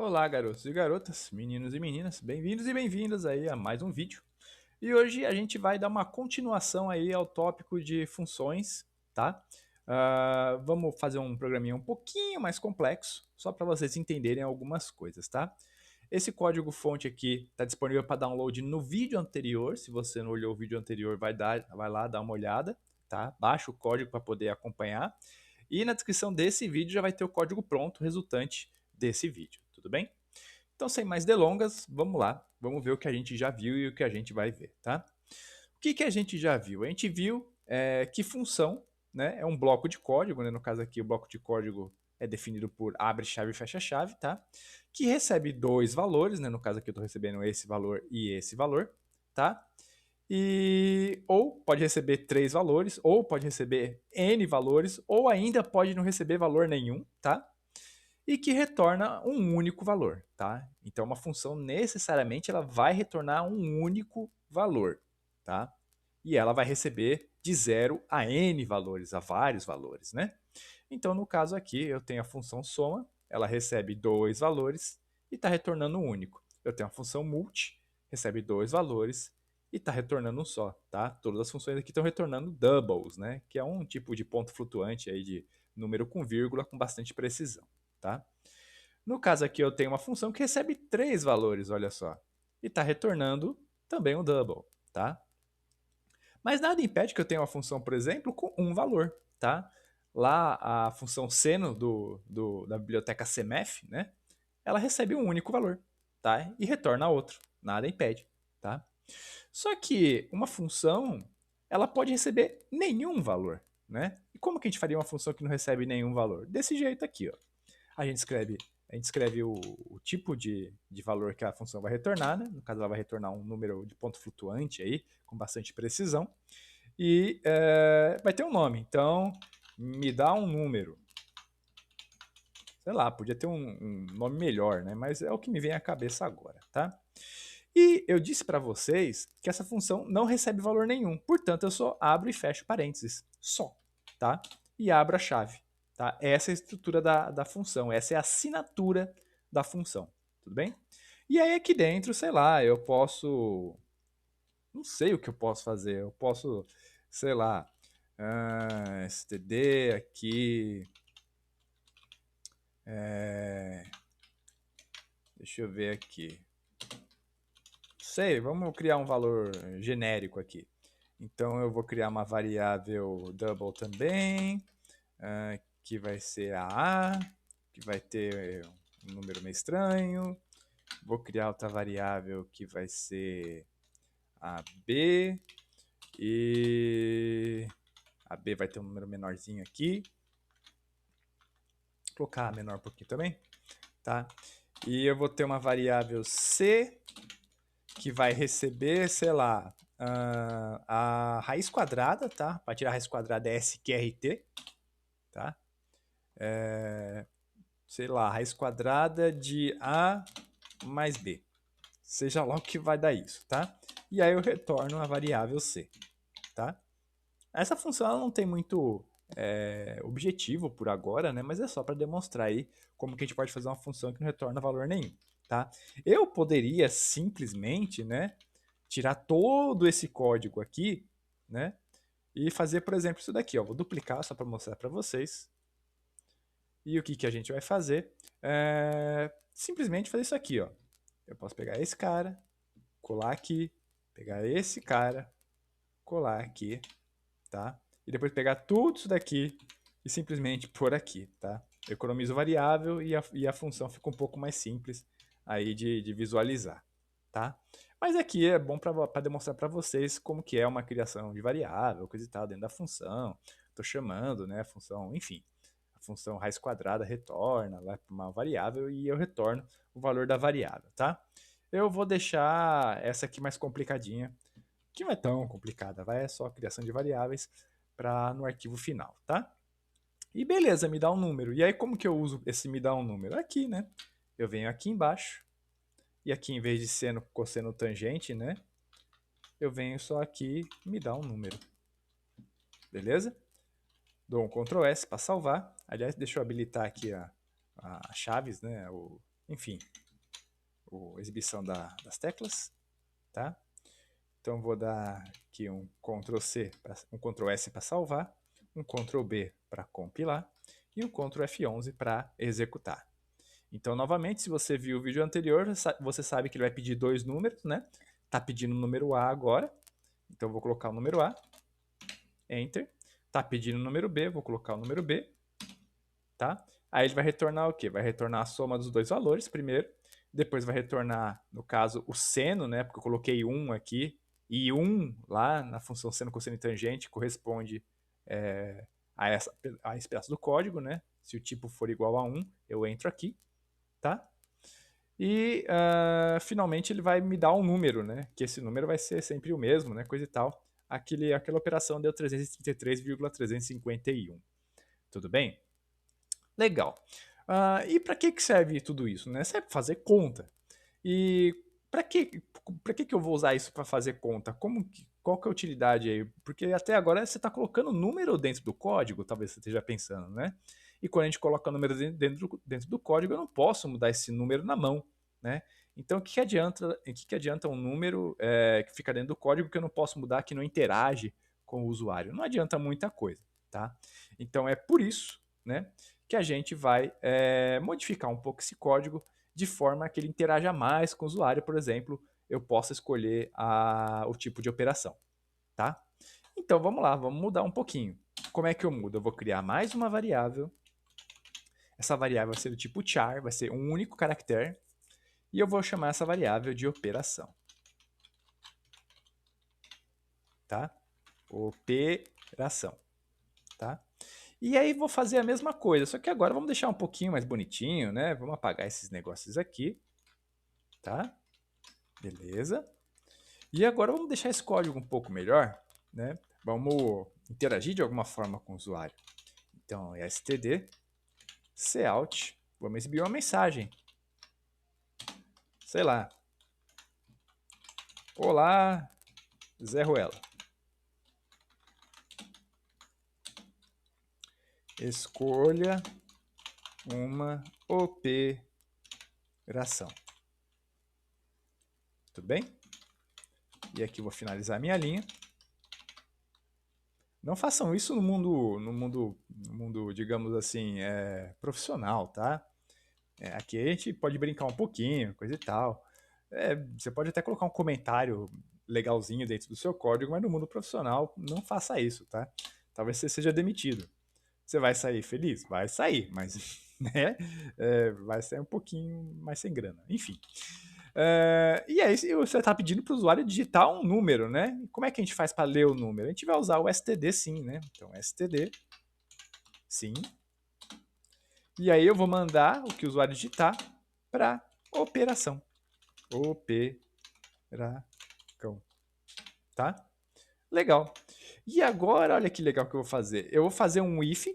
Olá, garotos e garotas, meninos e meninas, bem-vindos e bem-vindas aí a mais um vídeo. E hoje a gente vai dar uma continuação aí ao tópico de funções, tá? Vamos fazer um programinha um pouquinho mais complexo, só para vocês entenderem algumas coisas, tá? Esse código-fonte aqui está disponível para download no vídeo anterior. Se você não olhou o vídeo anterior, vai lá dar uma olhada, tá? Baixa o código para poder acompanhar. E na descrição desse vídeo já vai ter o código pronto resultante desse vídeo, tudo bem? Então, sem mais delongas, vamos lá. Vamos ver o que a gente já viu e o que a gente vai ver, tá? O que a gente já viu? A gente viu que função, né, é um bloco de código, né? No caso aqui, o bloco de código é definido por abre-chave e fecha-chave, tá? Que recebe dois valores, né? No caso aqui eu estou recebendo esse valor e esse valor, tá? E ou pode receber três valores, ou pode receber n valores, ou ainda pode não receber valor nenhum, tá? E que retorna um único valor, tá? Então uma função necessariamente ela vai retornar um único valor, tá? E ela vai receber de 0 a n valores, a vários valores, né? Então no caso aqui eu tenho a função soma, ela recebe dois valores e está retornando um único. Eu tenho a função multi, recebe dois valores e está retornando um só, tá? Todas as funções aqui estão retornando doubles, né? Que é um tipo de ponto flutuante aí de número com vírgula com bastante precisão, tá? No caso aqui eu tenho uma função que recebe três valores, olha só, e está retornando também um double, tá? Mas nada impede que eu tenha uma função, por exemplo, com um valor, tá? Lá a função seno da biblioteca CMF, né? Ela recebe um único valor, tá? E retorna outro, nada impede, tá? Só que uma função, ela pode receber nenhum valor, né? E como que a gente faria uma função que não recebe nenhum valor? Desse jeito aqui, ó. A gente escreve, a gente escreve o tipo de valor que a função vai retornar, né? No caso, ela vai retornar um número de ponto flutuante aí, com bastante precisão. E vai ter um nome. Então, me dá um número. Sei lá, podia ter um nome melhor, né? Mas é o que me vem à cabeça agora, tá? E eu disse para vocês que essa função não recebe valor nenhum. Portanto, eu só abro e fecho parênteses. Só, tá? E abro a chave. Tá? Essa é a estrutura da função. Essa é a assinatura da função. Tudo bem? E aí aqui dentro, sei lá, eu posso... Não sei o que eu posso fazer. Eu posso, sei lá, std aqui... Deixa eu ver aqui. Sei, vamos criar um valor genérico aqui. Então eu vou criar uma variável double também, que vai ser a, que vai ter um número meio estranho. Vou criar outra variável que vai ser a b, e a b vai ter um número menorzinho aqui. Vou colocar a menor um pouquinho também, tá? E eu vou ter uma variável c que vai receber, sei lá, a raiz quadrada, tá? Para tirar a raiz quadrada é sqrt, tá? Sei lá, a raiz quadrada de a mais b. Seja lá o que vai dar isso, tá? E aí eu retorno a variável c, tá? Essa função ela não tem muito objetivo por agora, né? Mas é só para demonstrar aí como que a gente pode fazer uma função que não retorna valor nenhum, tá? Eu poderia simplesmente, né, tirar todo esse código aqui, né, e fazer, por exemplo, isso daqui, ó. Vou duplicar só para mostrar para vocês. E o que a gente vai fazer? Simplesmente fazer isso aqui, ó. Eu posso pegar esse cara, colar aqui, pegar esse cara, colar aqui, tá? E depois pegar tudo isso daqui e simplesmente pôr aqui, tá? Eu economizo variável e a função fica um pouco mais simples aí de visualizar, tá? Mas aqui é bom para demonstrar para vocês como que é uma criação de variável, coisa e tal, dentro da função. Estou chamando, né, a função, enfim. A função raiz quadrada retorna lá para uma variável e eu retorno o valor da variável, tá? Eu vou deixar essa aqui mais complicadinha, que não é tão complicada, vai, é só a criação de variáveis para no arquivo final, tá? E beleza, me dá um número. E aí como que eu uso esse me dá um número? Aqui, né? Eu venho aqui embaixo, e aqui em vez de seno, cosseno, tangente, né? Eu venho só aqui e me dá um número. Beleza? Dou um Ctrl S para salvar. Aliás, deixa eu habilitar aqui as chaves, né? enfim, a exibição das teclas, tá? Então vou dar aqui um Ctrl+C, um Ctrl+S para salvar, um Ctrl+B para compilar e um Ctrl+F11 para executar. Então, novamente, se você viu o vídeo anterior, você sabe que ele vai pedir 2 números, né? Tá pedindo o número A agora, então eu vou colocar o número A, Enter. Tá pedindo o número B, vou colocar o número B, tá? Aí ele vai retornar o quê? Vai retornar a soma dos dois valores primeiro, depois vai retornar, no caso, o seno, né? Porque eu coloquei 1 aqui, e 1 lá na função seno, cosseno e tangente corresponde a esse pedaço do código, né? Se o tipo for igual a 1, eu entro aqui, tá? E finalmente ele vai me dar um número, né? Que esse número vai ser sempre o mesmo, né? Coisa e tal. Aquela operação deu 333,351. Tudo bem? Legal. E para que serve tudo isso? Né? Serve para fazer conta. E para que eu vou usar isso para fazer conta? Qual que é a utilidade aí? Porque até agora você está colocando número dentro do código, talvez você esteja pensando, né? E quando a gente coloca número dentro do código, eu não posso mudar esse número na mão, né? Então, o que adianta um número que fica dentro do código que eu não posso mudar, que não interage com o usuário? Não adianta muita coisa, tá? Então, é por isso, né, que a gente vai modificar um pouco esse código de forma que ele interaja mais com o usuário. Por exemplo, eu possa escolher o tipo de operação, tá? Então, vamos lá, vamos mudar um pouquinho. Como é que eu mudo? Eu vou criar mais uma variável. Essa variável vai ser do tipo char, vai ser um único caractere. E eu vou chamar essa variável de operação. Tá? Operação. Tá? E aí vou fazer a mesma coisa, só que agora vamos deixar um pouquinho mais bonitinho, né? Vamos apagar esses negócios aqui. Tá? Beleza. E agora vamos deixar esse código um pouco melhor, né? Vamos interagir de alguma forma com o usuário. Então, std cout, vamos exibir uma mensagem. Sei lá. Olá, Zé Ruela. Escolha uma operação. Tudo bem? E aqui eu vou finalizar a minha linha. Não façam isso no mundo, digamos assim, profissional, tá? Aqui a gente pode brincar um pouquinho, coisa e tal. Você pode até colocar um comentário legalzinho dentro do seu código, mas no mundo profissional não faça isso, tá? Talvez você seja demitido. Você vai sair feliz? Vai sair, mas né, vai sair um pouquinho mais sem grana. Enfim. E aí você está pedindo para o usuário digitar um número, né? E como é que a gente faz para ler o número? A gente vai usar o std sim, né? Então, std sim. E aí eu vou mandar o que o usuário digitar para operação. Operação. Tá? Legal. E agora, olha que legal que eu vou fazer. Eu vou fazer um if,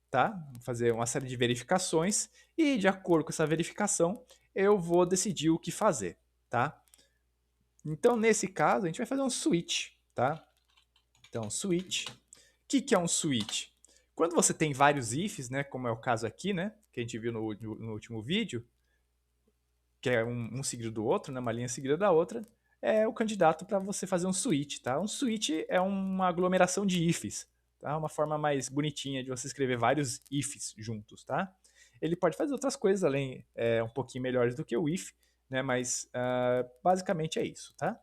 tá? Vou fazer uma série de verificações e de acordo com essa verificação, eu vou decidir o que fazer, tá? Então, nesse caso, a gente vai fazer um switch, tá? Então, switch. O que é um switch? Quando você tem vários ifs, né, como é o caso aqui, né, que a gente viu no último vídeo, que é um seguido do outro, né, uma linha seguida da outra, é o candidato para você fazer um switch, tá? Um switch é uma aglomeração de ifs, tá? Uma forma mais bonitinha de você escrever vários ifs juntos, tá? Ele pode fazer outras coisas além, um pouquinho melhores do que o if, né? Mas basicamente é isso, tá?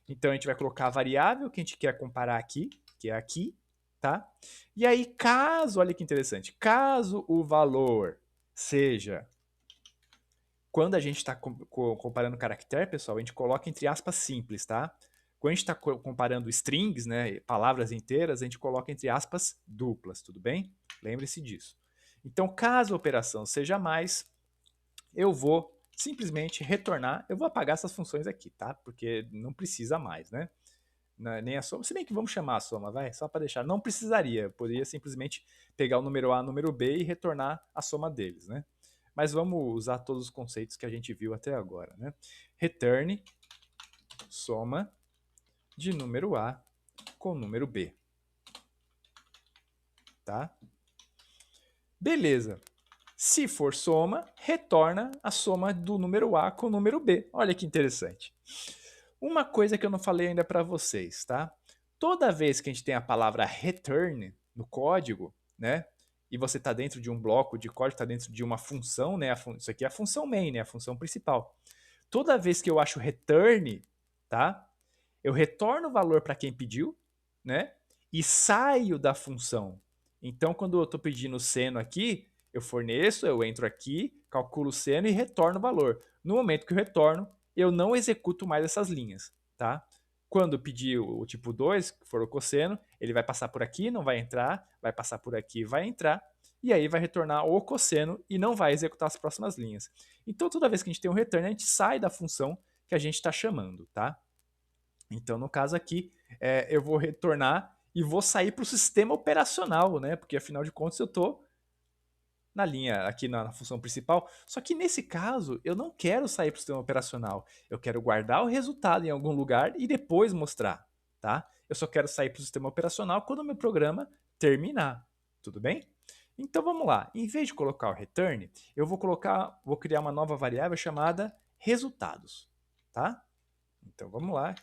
Então a gente vai colocar a variável que a gente quer comparar aqui, que é aqui, tá? E aí, caso, olha que interessante, caso o valor seja quando a gente está comparando caractere, pessoal, a gente coloca entre aspas simples, tá? Quando a gente está comparando strings, né, palavras inteiras, a gente coloca entre aspas duplas, tudo bem? Lembre-se disso. Então, caso a operação seja mais, eu vou simplesmente retornar, eu vou apagar essas funções aqui, tá? Porque não precisa mais, né? Nem a soma, se bem que vamos chamar a soma, vai, só para deixar, não precisaria, eu poderia simplesmente pegar o número A, o número B e retornar a soma deles, né? Mas vamos usar todos os conceitos que a gente viu até agora, né? Return soma de número A com número B. Tá? Beleza. Se for soma, retorna a soma do número A com o número B. Olha que interessante. Uma coisa que eu não falei ainda para vocês, tá? Toda vez que a gente tem a palavra return no código, né? E você está dentro de um bloco de código, está dentro de uma função, né? Isso aqui é a função main, né? A função principal. Toda vez que eu acho return, tá? Eu retorno o valor para quem pediu, né? E saio da função. Então, quando eu estou pedindo seno aqui, eu forneço, eu entro aqui, calculo o seno e retorno o valor. No momento que eu retorno, eu não executo mais essas linhas, tá? Quando pedir o tipo 2, que for o cosseno, ele vai passar por aqui, não vai entrar, vai passar por aqui, vai entrar, e aí vai retornar o cosseno e não vai executar as próximas linhas. Então, toda vez que a gente tem um return, a gente sai da função que a gente está chamando, tá? Então, no caso aqui, eu vou retornar e vou sair para o sistema operacional, né? Porque afinal de contas eu estou na linha, aqui na função principal. Só que nesse caso, eu não quero sair para o sistema operacional. Eu quero guardar o resultado em algum lugar e depois mostrar, tá? Eu só quero sair para o sistema operacional quando o meu programa terminar. Tudo bem? Então vamos lá. Em vez de colocar o return, eu vou criar uma nova variável chamada resultados, tá? Então vamos lá.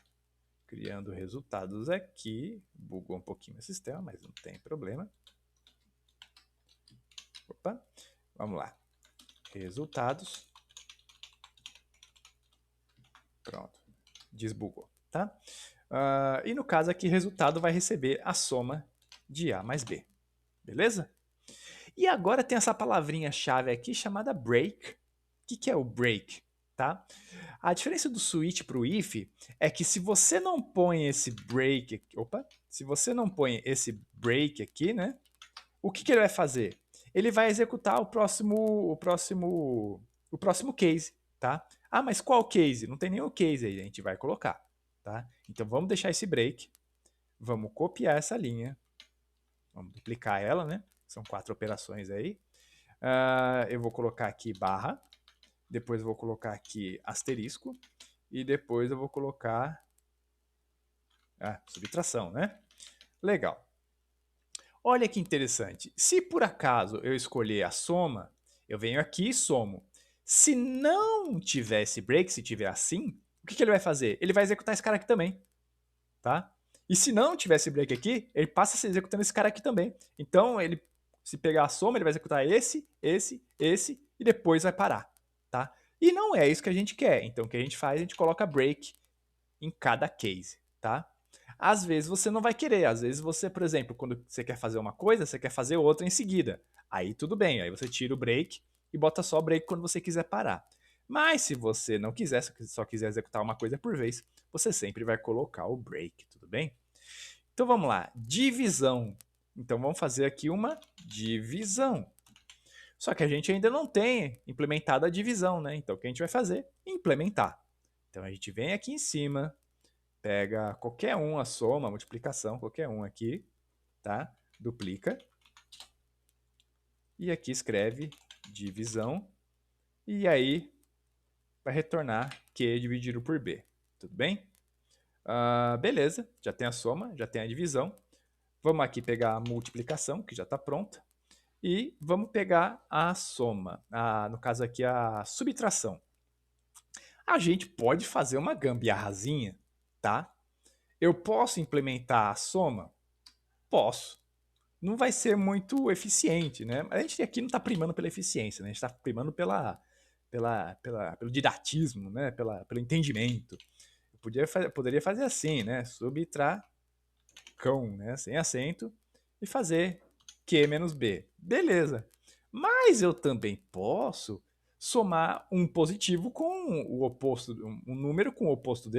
Criando resultados aqui. Bugou um pouquinho o sistema, mas não tem problema. Opa, vamos lá. Resultados. Pronto. Desbugou, tá? E no caso aqui, resultado vai receber a soma de A mais B. Beleza? E agora tem essa palavrinha-chave aqui chamada break. O que é o break? Tá? A diferença do switch para o if é que se você não põe esse break, se você não põe esse break aqui, né? O que ele vai fazer? Ele vai executar o próximo case, tá? Ah, mas qual case? Não tem nenhum case aí, a gente vai colocar, tá? Então vamos deixar esse break, vamos copiar essa linha, vamos duplicar ela, né? São 4 operações aí. Eu vou colocar aqui barra, depois eu vou colocar aqui asterisco e depois eu vou colocar subtração, né? Legal. Olha que interessante. Se por acaso eu escolher a soma, eu venho aqui e somo. Se não tiver esse break, se tiver assim, o que ele vai fazer? Ele vai executar esse cara aqui também, tá? E se não tiver esse break aqui, ele passa a ser executando esse cara aqui também. Então, ele, se pegar a soma, ele vai executar esse e depois vai parar, tá? E não é isso que a gente quer. Então, o que a gente faz? A gente coloca break em cada case, tá? Às vezes você não vai querer, às vezes você, por exemplo, quando você quer fazer uma coisa, você quer fazer outra em seguida. Aí tudo bem, aí você tira o break e bota só o break quando você quiser parar. Mas se você não quiser, se só quiser executar uma coisa por vez, você sempre vai colocar o break, tudo bem? Então vamos lá, divisão. Então vamos fazer aqui uma divisão. Só que a gente ainda não tem implementada a divisão, né? Então o que a gente vai fazer? Implementar. Então a gente vem aqui em cima, pega qualquer um, a soma, a multiplicação, qualquer um aqui, tá? Duplica. E aqui escreve divisão. E aí vai retornar Q dividido por B. Tudo bem? Beleza, já tem a soma, já tem a divisão. Vamos aqui pegar a multiplicação, que já está pronta. E vamos pegar a soma, no caso aqui a subtração. A gente pode fazer uma gambiarrazinha, tá? Eu posso implementar a soma? Posso. Não vai ser muito eficiente, né? A gente aqui não está primando pela eficiência, né? A gente está primando pelo didatismo, né? Pelo entendimento. Eu poderia fazer assim, né? Subtracão, né? Sem acento, e fazer Q menos B. Beleza. Mas eu também posso somar um positivo com o oposto, um número com o oposto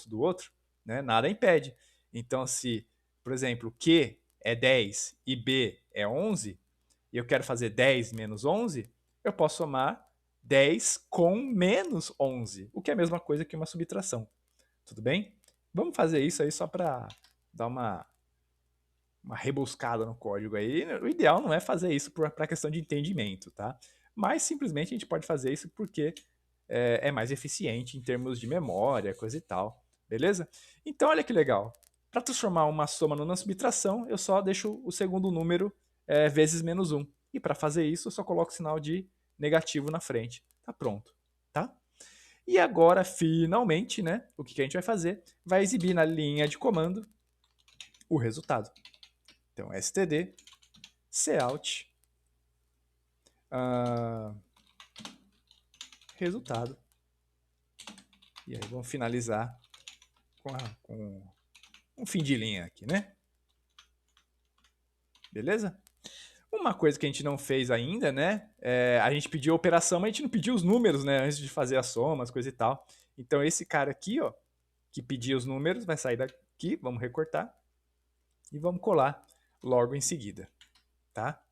do outro, né? Nada impede. Então, se, por exemplo, Q é 10 e B é 11, e eu quero fazer 10 menos 11, eu posso somar 10 com menos 11, o que é a mesma coisa que uma subtração. Tudo bem? Vamos fazer isso aí só para dar uma rebuscada no código aí. O ideal não é fazer isso para questão de entendimento, tá? Mas simplesmente a gente pode fazer isso porque é mais eficiente em termos de memória, coisa e tal. Beleza? Então, olha que legal. Para transformar uma soma numa subtração, eu só deixo o segundo número vezes menos 1. E para fazer isso, eu só coloco o sinal de negativo na frente. Tá pronto, tá? E agora, finalmente, né, o que a gente vai fazer? Vai exibir na linha de comando o resultado. Então, std cout resultado. E aí vamos finalizar com um fim de linha aqui, né? Beleza? Uma coisa que a gente não fez ainda, né? A gente pediu a operação, mas a gente não pediu os números, né? Antes de fazer as somas, coisa e tal. Então esse cara aqui, ó, que pedia os números, vai sair daqui, vamos recortar e vamos colar logo em seguida, tá?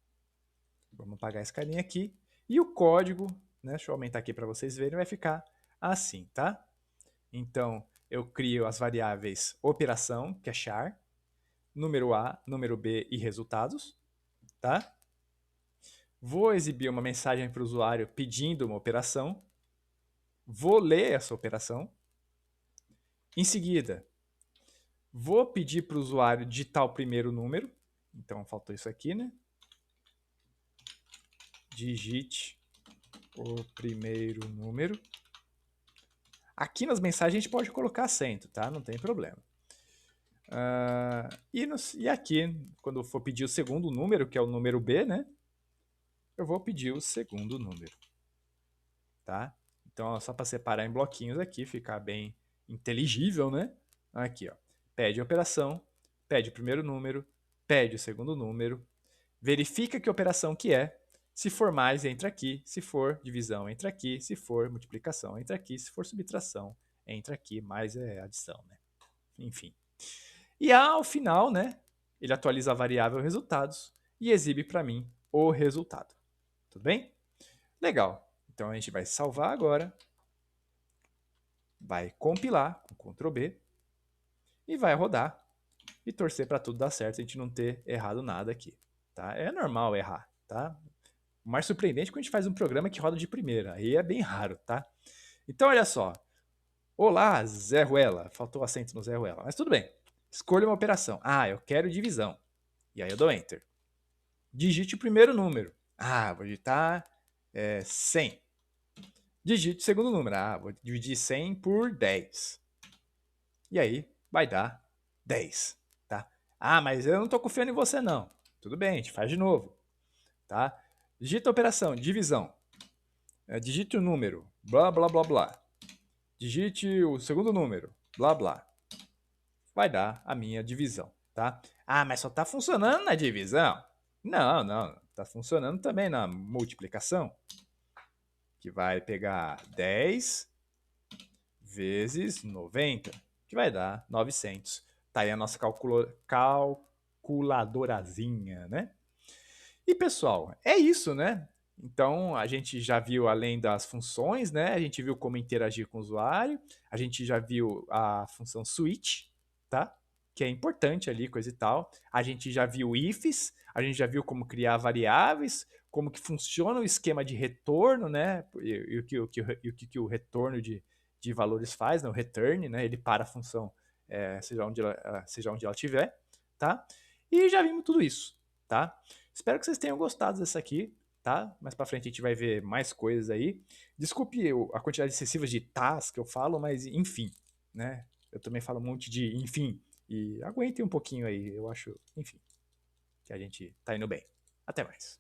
Vamos apagar esse carinha aqui. E o código, né? Deixa eu aumentar aqui para vocês verem, vai ficar assim, tá? Então eu crio as variáveis operação, que é char, número A, número B e resultados, tá? Vou exibir uma mensagem para o usuário pedindo uma operação. Vou ler essa operação. Em seguida, vou pedir para o usuário digitar o primeiro número. Então, faltou isso aqui, né? Digite o primeiro número. Aqui nas mensagens a gente pode colocar acento, tá? Não tem problema. E aqui, quando for pedir o segundo número, que é o número B, né? Eu vou pedir o segundo número, tá? Então, só para separar em bloquinhos aqui, ficar bem inteligível, né? Aqui, ó. Pede a operação, pede o primeiro número, pede o segundo número, verifica que operação que é. Se for mais, entra aqui. Se for divisão, entra aqui. Se for multiplicação, entra aqui. Se for subtração, entra aqui. Mais é adição, né? Enfim. E ao final, né? Ele atualiza a variável resultados e exibe para mim o resultado. Tudo bem? Legal. Então a gente vai salvar agora. Vai compilar com Ctrl B e vai rodar e torcer para tudo dar certo, a gente não ter errado nada aqui, tá? É normal errar, tá? O mais surpreendente é quando a gente faz um programa que roda de primeira, aí é bem raro, tá? Então olha só. Olá, Zé Ruela. Faltou acento no Zé Ruela, mas tudo bem. Escolha uma operação. Ah, eu quero divisão. E aí eu dou Enter. Digite o primeiro número. Ah, vou digitar 100. Digite o segundo número. Ah, vou dividir 100 por 10. E aí vai dar 10, tá? Ah, mas eu não estou confiando em você não. Tudo bem, a gente faz de novo, tá? Digita a operação, divisão. Digite o número, blá, blá, blá, blá. Digite o segundo número, blá, blá. Vai dar a minha divisão, tá? Ah, mas só está funcionando na divisão. Não, não. Está funcionando também na multiplicação. Que vai pegar 10 vezes 90, que vai dar 900. Tá aí a nossa calculadorazinha, né? E pessoal, é isso, né? Então a gente já viu além das funções, né? A gente viu como interagir com o usuário, a gente já viu a função switch, tá? Que é importante ali, coisa e tal. A gente já viu ifs, a gente já viu como criar variáveis, como que funciona o esquema de retorno, né? E o que o retorno de valores faz, né? O return, né? Ele para a função, seja onde ela estiver, tá? E já vimos tudo isso, tá? Espero que vocês tenham gostado dessa aqui, tá? Mais pra frente a gente vai ver mais coisas aí. Desculpe a quantidade excessiva de tas que eu falo, mas enfim, né? Eu também falo um monte de enfim. E aguentem um pouquinho aí, eu acho, enfim, que a gente tá indo bem. Até mais.